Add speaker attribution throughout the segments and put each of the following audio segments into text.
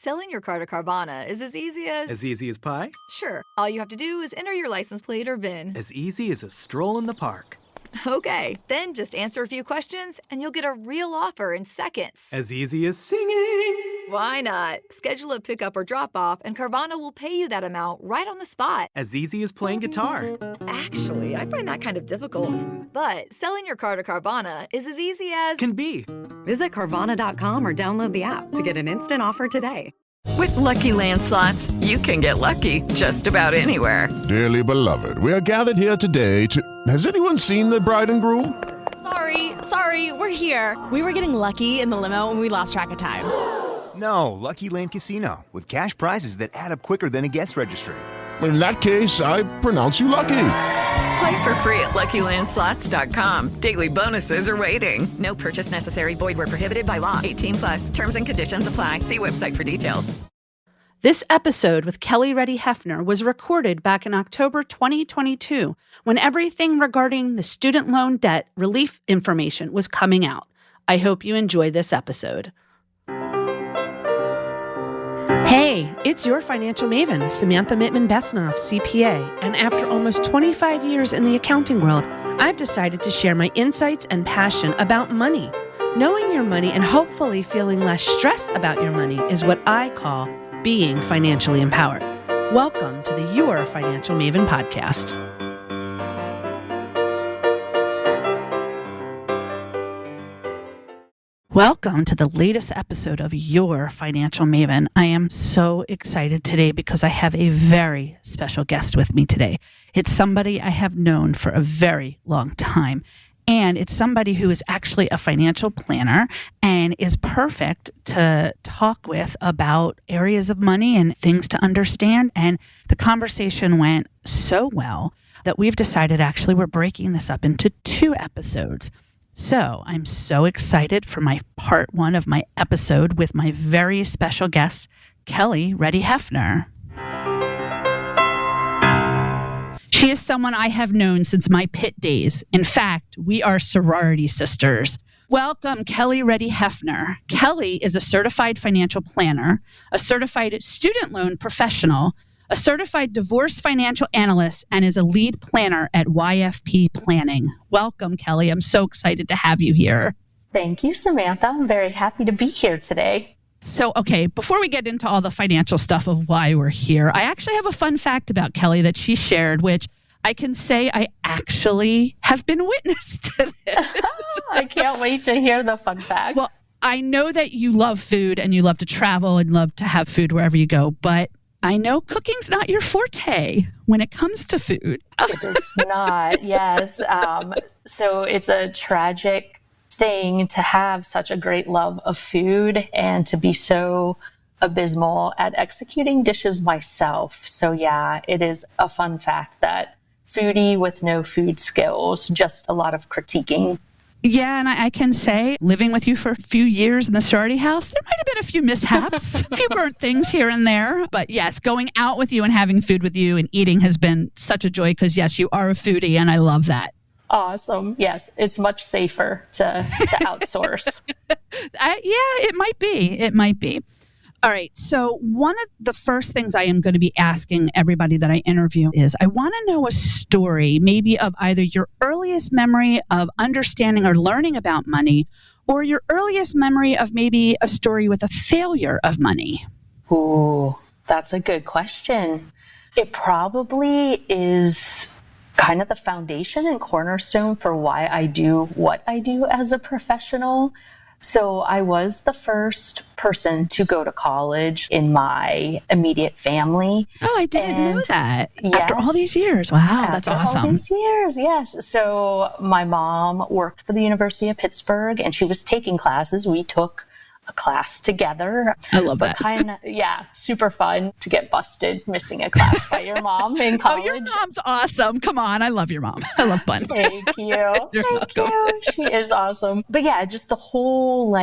Speaker 1: Selling your car to Carvana is as easy as...
Speaker 2: As easy as pie?
Speaker 1: Sure. All you have to do is enter your license plate or VIN.
Speaker 2: As easy as a stroll in the park.
Speaker 1: Okay, then just answer a few questions and you'll get a real offer in seconds.
Speaker 2: As easy as singing.
Speaker 1: Why not? Schedule a pickup or drop-off and Carvana will pay you that amount right on the spot.
Speaker 2: As easy as playing guitar.
Speaker 1: Actually, I find that kind of difficult. But selling your car to Carvana is as easy as...
Speaker 2: Can be.
Speaker 3: Visit Carvana.com or download the app to get an instant offer today.
Speaker 4: With Lucky Land Slots, you can get lucky just about anywhere.
Speaker 5: Dearly beloved, we are gathered here today to... Has anyone seen the bride and groom?
Speaker 6: Sorry, we're here. We were getting lucky in the limo and we lost track of time.
Speaker 7: No, Lucky Land Casino, with cash prizes that add up quicker than a guest registry.
Speaker 5: In that case, I pronounce you lucky.
Speaker 4: Play for free at LuckyLandSlots.com. Daily bonuses are waiting. No purchase necessary. Void where prohibited by law. 18+. Terms and conditions apply. See website for details.
Speaker 8: This episode with Kelly Reddy-Heffner was recorded back in October 2022 when everything regarding the student loan debt relief information was coming out. I hope you enjoy this episode. Hey, it's your financial maven, Samantha M, Besnoff, CPA, and after almost 25 years in the accounting world, I've decided to share my insights and passion about money. Knowing your money and hopefully feeling less stress about your money is what I call being financially empowered. Welcome to the Your Financial Maven podcast. Welcome to the latest episode of Your Financial Maven. I am so excited today because I have a very special guest with me today. It's somebody I have known for a very long time. And it's somebody who is actually a financial planner and is perfect to talk with about areas of money and things to understand. And the conversation went so well that we've decided actually we're breaking this up into 2 episodes. So I'm so excited for my part 1 of my episode with my very special guest, Kelly Reddy-Heffner. She is someone I have known since my pit days. In fact, we are sorority sisters. Welcome, Kelly Reddy-Heffner. Kelly is a certified financial planner, a certified student loan professional, a certified divorce financial analyst, and is a lead planner at YFP Planning. Welcome, Kelly. I'm so excited to have you here.
Speaker 9: Thank you, Samantha. I'm very happy to be here today.
Speaker 8: So, okay, before we get into all the financial stuff of why we're here, I actually have a fun fact about Kelly that she shared, which I can say I actually have been witness to this.
Speaker 9: I can't wait to hear the fun fact.
Speaker 8: Well, I know that you love food and you love to travel and love to have food wherever you go, but I know cooking's not your forte when it comes to food.
Speaker 9: It is not, yes. So it's a tragic thing to have such a great love of food and to be so abysmal at executing dishes myself. So yeah, it is a fun fact that foodie with no food skills, just a lot of critiquing.
Speaker 8: Yeah, and I can say, living with you for a few years in the sorority house, there might have been a few mishaps, a few burnt things here and there. But yes, going out with you and having food with you and eating has been such a joy because, yes, you are a foodie, and I love that.
Speaker 9: Awesome. Yes, it's much safer to outsource.
Speaker 8: It might be. It might be. All right. So one of the first things I am going to be asking everybody that I interview is I want to know a story, maybe of either your earliest memory of understanding or learning about money or your earliest memory of maybe a story with a failure of money.
Speaker 9: Ooh, that's a good question. It probably is kind of the foundation and cornerstone for why I do what I do as a professional. So I was the first person to go to college in my immediate family.
Speaker 8: Oh, I didn't know that. Yes, after all these years. Wow, that's awesome.
Speaker 9: All these years, yes. So my mom worked for the University of Pittsburgh and she was taking classes. We took a class together.
Speaker 8: I love that.
Speaker 9: Super fun to get busted missing a class by your mom in college.
Speaker 8: Oh, your mom's awesome. Come on. I love your mom. I love fun.
Speaker 9: Thank you. Thank you. She is awesome. But yeah, just the whole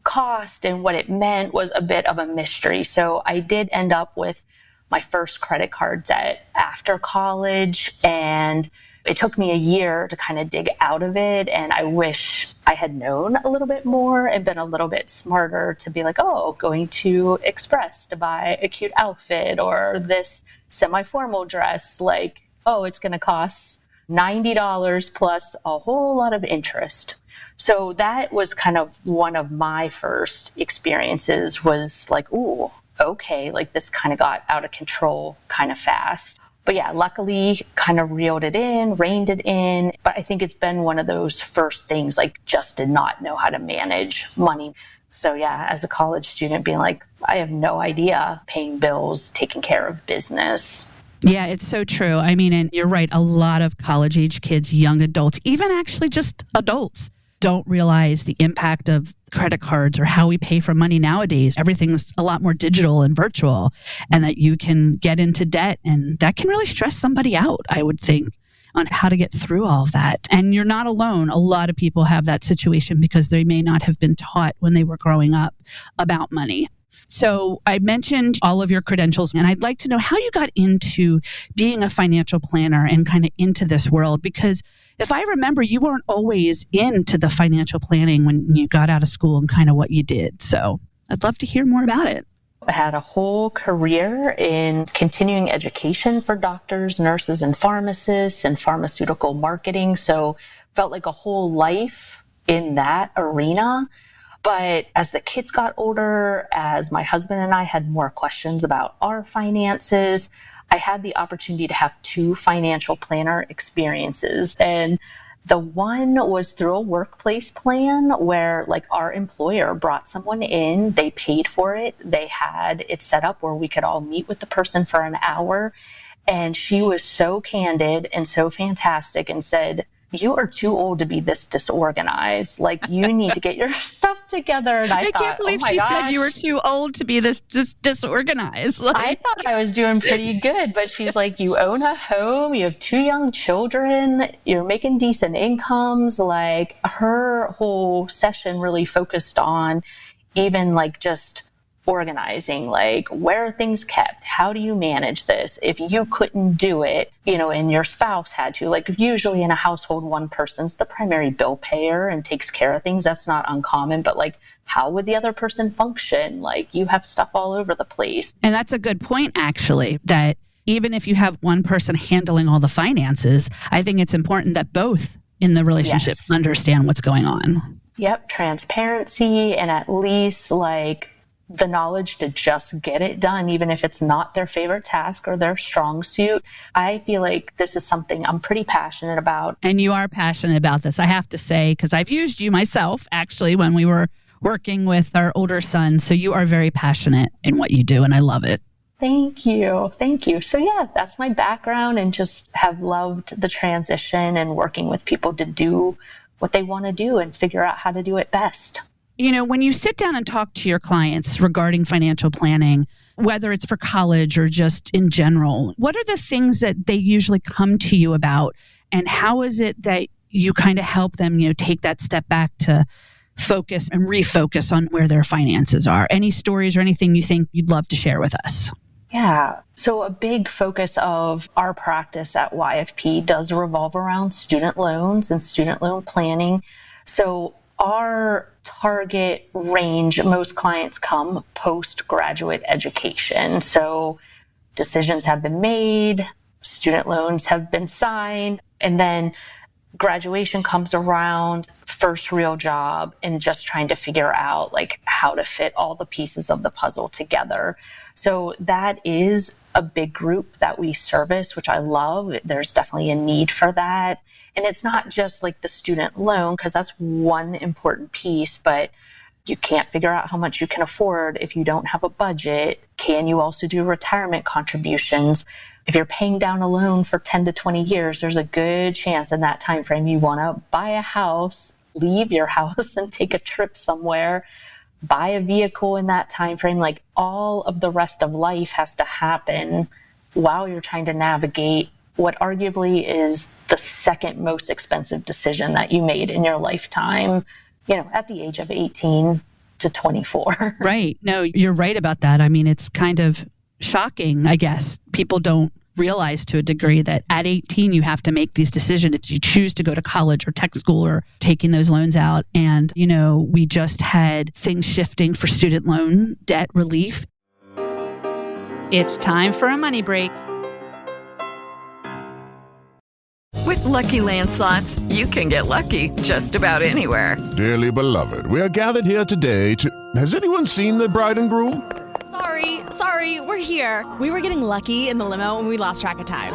Speaker 9: cost and what it meant was a bit of a mystery. So I did end up with my first credit card debt after college, and It took me a year to kind of dig out of it. And I wish I had known a little bit more and been a little bit smarter to be like, oh, going to Express to buy a cute outfit or this semi-formal dress, like, oh, it's going to cost $90 plus a whole lot of interest. So that was kind of one of my first experiences, was like, ooh, okay, like this kind of got out of control kind of fast. But yeah, luckily kind of reeled it in, reined it in. But I think it's been one of those first things, like just did not know how to manage money. So yeah, as a college student being like, I have no idea paying bills, taking care of business.
Speaker 8: Yeah, it's so true. I mean, and you're right. A lot of college age kids, young adults, even actually just adults, don't realize the impact of credit cards or how we pay for money nowadays. Everything's a lot more digital and virtual, and that you can get into debt, and that can really stress somebody out, I would think, on how to get through all of that. And you're not alone. A lot of people have that situation because they may not have been taught when they were growing up about money. So I mentioned all of your credentials, and I'd like to know how you got into being a financial planner and kind of into this world, because if I remember, you weren't always into the financial planning when you got out of school and kind of what you did. So I'd love to hear more about it.
Speaker 9: I had a whole career in continuing education for doctors, nurses, and pharmacists and pharmaceutical marketing. So felt like a whole life in that arena. But as the kids got older, as my husband and I had more questions about our finances, I had the opportunity to have 2 financial planner experiences. And the one was through a workplace plan where like our employer brought someone in, they paid for it. They had it set up where we could all meet with the person for an hour. And she was so candid and so fantastic and said, you are too old to be this disorganized. Like, you need to get your stuff together. And I thought,
Speaker 8: can't believe she said you were too old to be this disorganized. Like,
Speaker 9: I thought I was doing pretty good, but she's like, you own a home, you have 2 young children, you're making decent incomes. Like, her whole session really focused on even like just organizing, like, where are things kept? How do you manage this? If you couldn't do it, and your spouse had to, like, usually in a household, one person's the primary bill payer and takes care of things. That's not uncommon, but like, how would the other person function? Like, you have stuff all over the place.
Speaker 8: And that's a good point, actually, that even if you have one person handling all the finances, I think it's important that both in the relationship understand what's going on.
Speaker 9: Yep. Transparency, and at least like the knowledge to just get it done, even if it's not their favorite task or their strong suit. I feel like this is something I'm pretty passionate about.
Speaker 8: And you are passionate about this, I have to say, because I've used you myself, actually, when we were working with our older son. So you are very passionate in what you do, and I love it.
Speaker 9: Thank you. Thank you. So yeah, that's my background, and just have loved the transition and working with people to do what they want to do and figure out how to do it best.
Speaker 8: When you sit down and talk to your clients regarding financial planning, whether it's for college or just in general, what are the things that they usually come to you about? And how is it that you kind of help them, take that step back to focus and refocus on where their finances are? Any stories or anything you think you'd love to share with us?
Speaker 9: Yeah. So a big focus of our practice at YFP does revolve around student loans and student loan planning. So our target range, most clients come postgraduate education. So decisions have been made, student loans have been signed, and then graduation comes around, first real job, and just trying to figure out like how to fit all the pieces of the puzzle together. So that is a big group that we service, which I love. There's definitely a need for that. And it's not just like the student loan, because that's one important piece, but you can't figure out how much you can afford if you don't have a budget. Can you also do retirement contributions? If you're paying down a loan for 10 to 20 years, there's a good chance in that time frame you want to buy a house, leave your house and take a trip somewhere, buy a vehicle in that time frame. Like, all of the rest of life has to happen while you're trying to navigate what arguably is the second most expensive decision that you made in your lifetime, at the age of 18 to 24.
Speaker 8: Right. No, you're right about that. I mean, it's kind of shocking, I guess. People don't realize to a degree that at 18, you have to make these decisions. If you choose to go to college or tech school or taking those loans out. And, we just had things shifting for student loan debt relief.
Speaker 10: It's time for a money break.
Speaker 4: With Lucky Land Slots, you can get lucky just about anywhere.
Speaker 5: Dearly beloved, we are gathered here today to... Has anyone seen the bride and groom?
Speaker 6: Sorry, we're here. We were getting lucky in the limo and we lost track of time.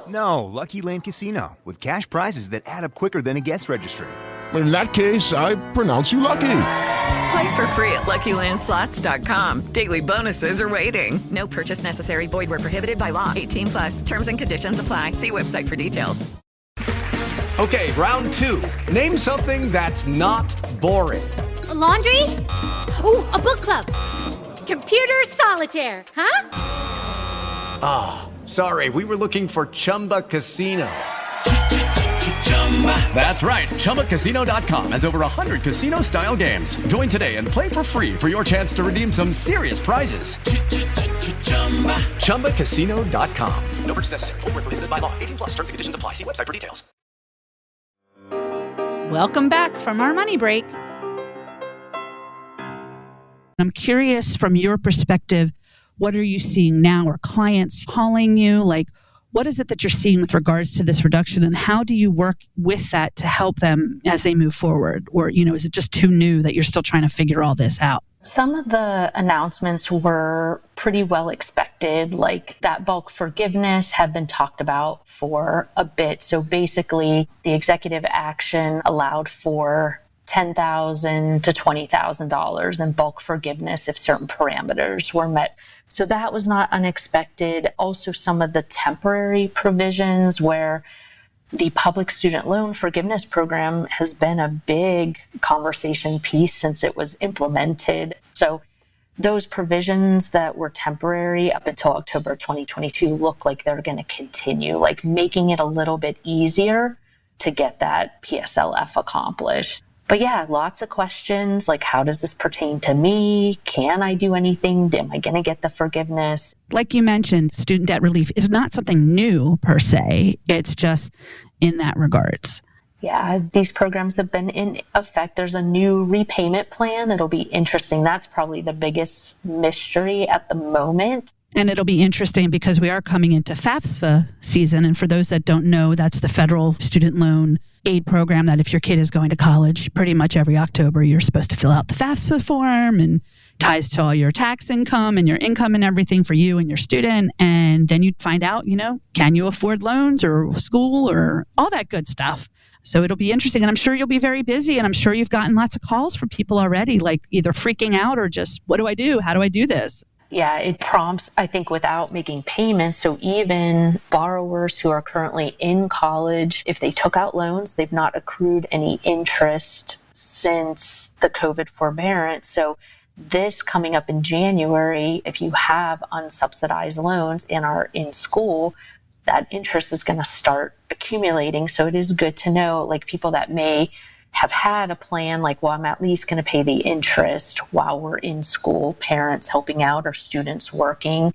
Speaker 7: No, Lucky Land Casino, with cash prizes that add up quicker than a guest registry.
Speaker 5: In that case, I pronounce you lucky.
Speaker 4: Play for free at LuckyLandSlots.com. Daily bonuses are waiting. No purchase necessary. Void where prohibited by law. 18+. Terms and conditions apply. See website for details.
Speaker 2: Okay, round 2. Name something that's not boring.
Speaker 11: A laundry? Ooh, a book club. Computer solitaire, huh?
Speaker 2: Ah, sorry, we were looking for Chumba Casino. That's right, ChumbaCasino.com has over 100 casino-style games. Join today and play for free for your chance to redeem some serious prizes. ChumbaCasino.com. No purchase necessary. Void where prohibited by law. 18+. Terms and conditions apply. See website for details.
Speaker 10: Welcome back from our money break.
Speaker 8: I'm curious from your perspective, what are you seeing now? Are clients calling you? Like, what is it that you're seeing with regards to this reduction, and how do you work with that to help them as they move forward? Or, is it just too new that you're still trying to figure all this out?
Speaker 9: Some of the announcements were pretty well expected, like that bulk forgiveness had been talked about for a bit. So basically, the executive action allowed for $10,000 to $20,000 in bulk forgiveness if certain parameters were met. So that was not unexpected. Also, some of the temporary provisions where the public student loan forgiveness program has been a big conversation piece since it was implemented. So those provisions that were temporary up until October 2022 look like they're going to continue, like making it a little bit easier to get that PSLF accomplished. But yeah, lots of questions like, how does this pertain to me? Can I do anything? Am I going to get the forgiveness?
Speaker 8: Like you mentioned, student debt relief is not something new per se. It's just in that regards.
Speaker 9: Yeah, these programs have been in effect. There's a new repayment plan. It'll be interesting. That's probably the biggest mystery at the moment.
Speaker 8: And it'll be interesting because we are coming into FAFSA season. And for those that don't know, that's the federal student loan aid program that if your kid is going to college, pretty much every October, you're supposed to fill out the FAFSA form and ties to all your tax income and your income and everything for you and your student. And then you find out, can you afford loans or school or all that good stuff. So it'll be interesting. And I'm sure you'll be very busy. And I'm sure you've gotten lots of calls from people already, like either freaking out or just, what do I do? How do I do this?
Speaker 9: Yeah, it prompts, I think, without making payments. So even borrowers who are currently in college, if they took out loans, they've not accrued any interest since the COVID forbearance. So this coming up in January, if you have unsubsidized loans and are in school, that interest is going to start accumulating. So it is good to know, like people that may have had a plan like, well, I'm at least going to pay the interest while we're in school, parents helping out or students working.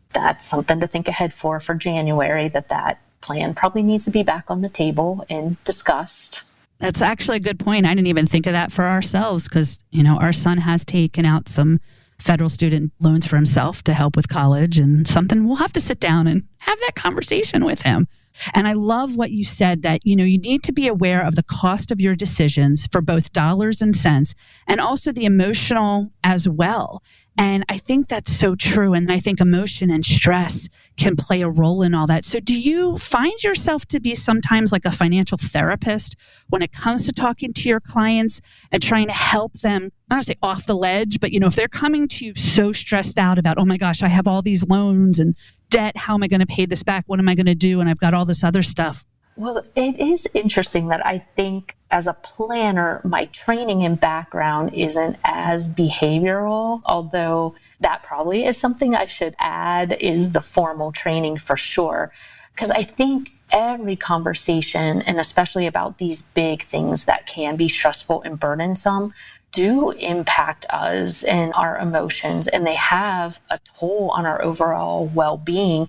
Speaker 9: That's something to think ahead for January, that plan probably needs to be back on the table and discussed.
Speaker 8: That's actually a good point. I didn't even think of that for ourselves because, our son has taken out some federal student loans for himself to help with college, and something we'll have to sit down and have that conversation with him. And I love what you said that, you need to be aware of the cost of your decisions for both dollars and cents, and also the emotional as well. And I think that's so true. And I think emotion and stress can play a role in all that. So do you find yourself to be sometimes like a financial therapist when it comes to talking to your clients and trying to help them, I don't want to say off the ledge, but if they're coming to you so stressed out about, oh my gosh, I have all these loans and debt, how am I going to pay this back? What am I going to do? And I've got all this other stuff.
Speaker 9: Well, it is interesting that I think as a planner, my training and background isn't as behavioral, although that probably is something I should add, is the formal training for sure. Because I think every conversation, and especially about these big things that can be stressful and burdensome, do impact us and our emotions, and they have a toll on our overall well-being.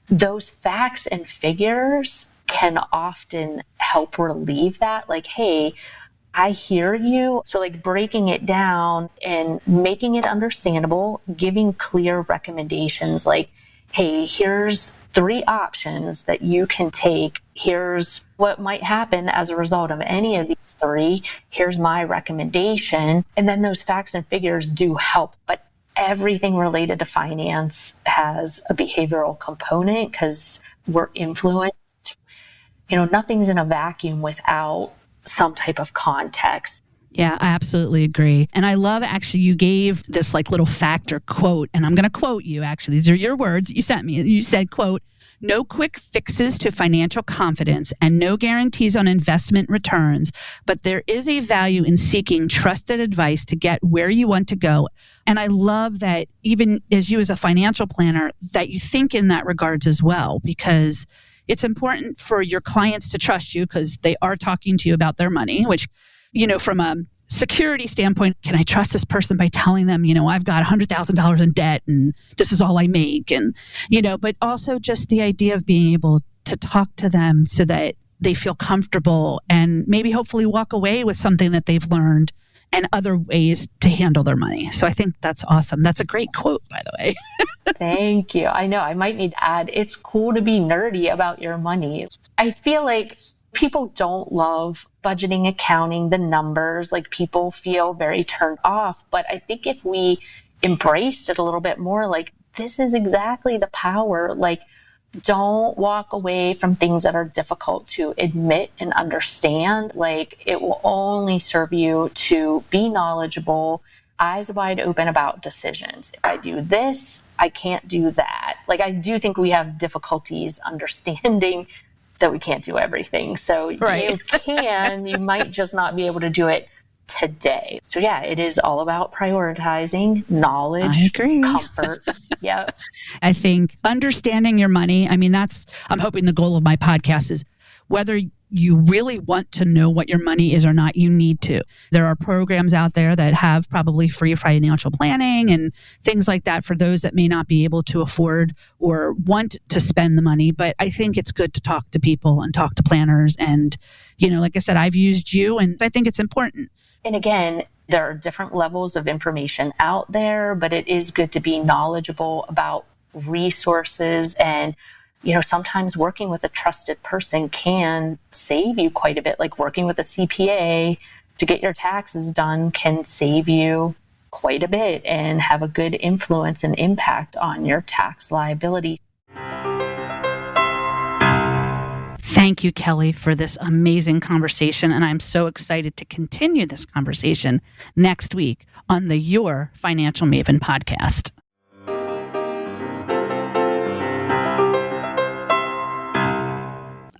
Speaker 9: those facts and figures can often help relieve that. Like, hey, I hear you. So like breaking it down and making it understandable, giving clear recommendations like, hey, here's 3 options that you can take. Here's what might happen as a result of any of these 3. Here's my recommendation. And then those facts and figures do help. But everything related to finance has a behavioral component because we're influenced. Nothing's in a vacuum without some type of context.
Speaker 8: Yeah, I absolutely agree. And I love actually you gave this like little factor quote, and I'm going to quote you actually. These are your words you sent me. You said, quote, "No quick fixes to financial confidence and no guarantees on investment returns, but there is a value in seeking trusted advice to get where you want to go." And I love that even as you as a financial planner, that you think in that regards as well, because it's important for your clients to trust you because they are talking to you about their money, which, from a security standpoint, can I trust this person by telling them, I've got $100,000 in debt and this is all I make? And, but also just the idea of being able to talk to them so that they feel comfortable and maybe hopefully walk away with something that they've learned and other ways to handle their money. So I think that's awesome. That's a great quote, by the way.
Speaker 9: Thank you. I know I might need to add, it's cool to be nerdy about your money. I feel like people don't love budgeting, accounting, the numbers. Like people feel very turned off. But I think if we embraced it a little bit more, like this is exactly the power. Like don't walk away from things that are difficult to admit and understand. Like it will only serve you to be knowledgeable, eyes wide open about decisions. If I do this, I can't do that. Like I do think we have difficulties understanding that we can't do everything. So you might just not be able to do it today. So yeah, it is all about prioritizing knowledge, comfort. Yeah.
Speaker 8: I think understanding your money, I'm hoping the goal of my podcast is whether you really want to know what your money is or not, you need to. There are programs out there that have probably free financial planning and things like that for those that may not be able to afford or want to spend the money. But I think it's good to talk to people and talk to planners. And, like I said, I've used you and I think it's important.
Speaker 9: And again, there are different levels of information out there, but it is good to be knowledgeable about resources. And, sometimes working with a trusted person can save you quite a bit. Like working with a CPA to get your taxes done can save you quite a bit and have a good influence and impact on your tax liability.
Speaker 8: Thank you, Kelly, for this amazing conversation. And I'm so excited to continue this conversation next week on the Your Financial Maven podcast.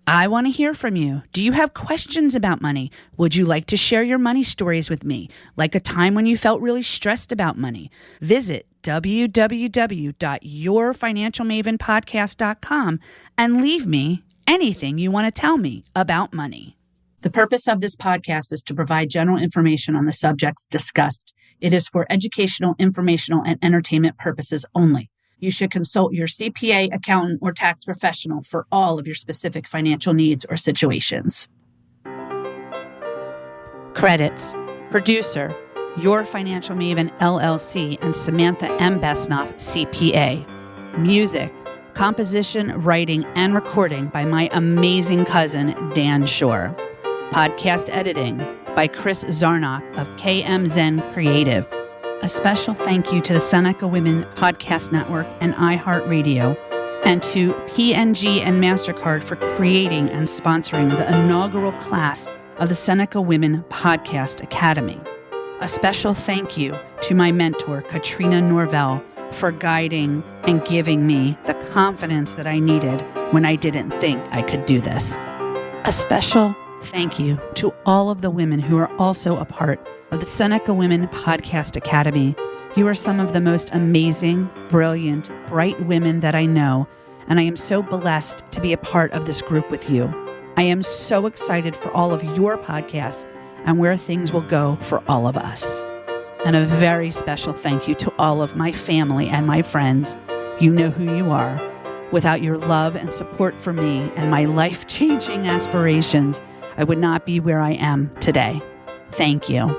Speaker 8: I want to hear from you. Do you have questions about money? Would you like to share your money stories with me, like a time when you felt really stressed about money? Visit www.yourfinancialmavenpodcast.com and leave me anything you want to tell me about money. The purpose of this podcast is to provide general information on the subjects discussed. It is for educational, informational, and entertainment purposes only. You should consult your CPA, accountant, or tax professional for all of your specific financial needs or situations. Credits: Producer, Your Financial Maven, LLC, and Samantha M. Besnoff, CPA. Music: Composition, writing, and recording by my amazing cousin, Dan Shore. Podcast editing by Kris Zarnoch of KMZen Creative. A special thank you to the Seneca Women Podcast Network and iHeartRadio, and to P&G and MasterCard for creating and sponsoring the inaugural class of the Seneca Women Podcast Academy. A special thank you to my mentor, Katrina Norvell, for guiding and giving me the confidence that I needed when I didn't think I could do this. A special thank you to all of the women who are also a part of the Seneca Women Podcast Academy. You are some of the most amazing, brilliant, bright women that I know, and I am so blessed to be a part of this group with you. I am so excited for all of your podcasts and where things will go for all of us. And a very special thank you to all of my family and my friends. You know who you are. Without your love and support for me and my life-changing aspirations, I would not be where I am today. Thank you.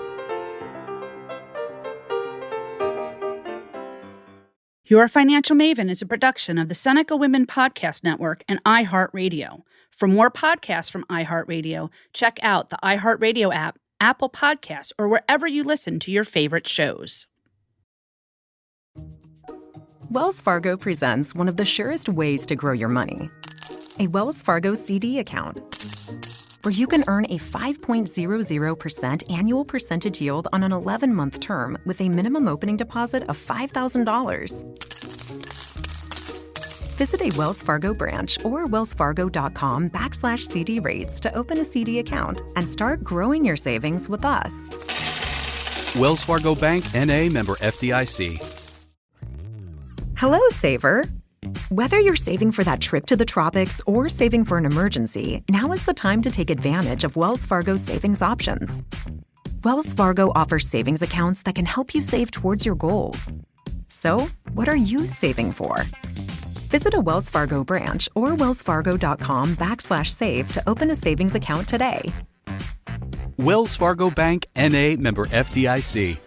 Speaker 8: Your Financial Maven is a production of the Seneca Women Podcast Network and iHeartRadio. For more podcasts from iHeartRadio, check out the iHeartRadio app, Apple Podcasts, or wherever you listen to your favorite shows.
Speaker 12: Wells Fargo presents one of the surest ways to grow your money. A Wells Fargo CD account, where you can earn a 5.00% annual percentage yield on an 11-month term with a minimum opening deposit of $5,000. Visit a Wells Fargo branch or wellsfargo.com/CD rates to open a CD account and start growing your savings with us.
Speaker 13: Wells Fargo Bank, N.A., member FDIC.
Speaker 12: Hello, saver. Whether you're saving for that trip to the tropics or saving for an emergency, now is the time to take advantage of Wells Fargo's savings options. Wells Fargo offers savings accounts that can help you save towards your goals. So, what are you saving for? Visit a Wells Fargo branch or wellsfargo.com/save to open a savings account today.
Speaker 13: Wells Fargo Bank, N.A., member FDIC.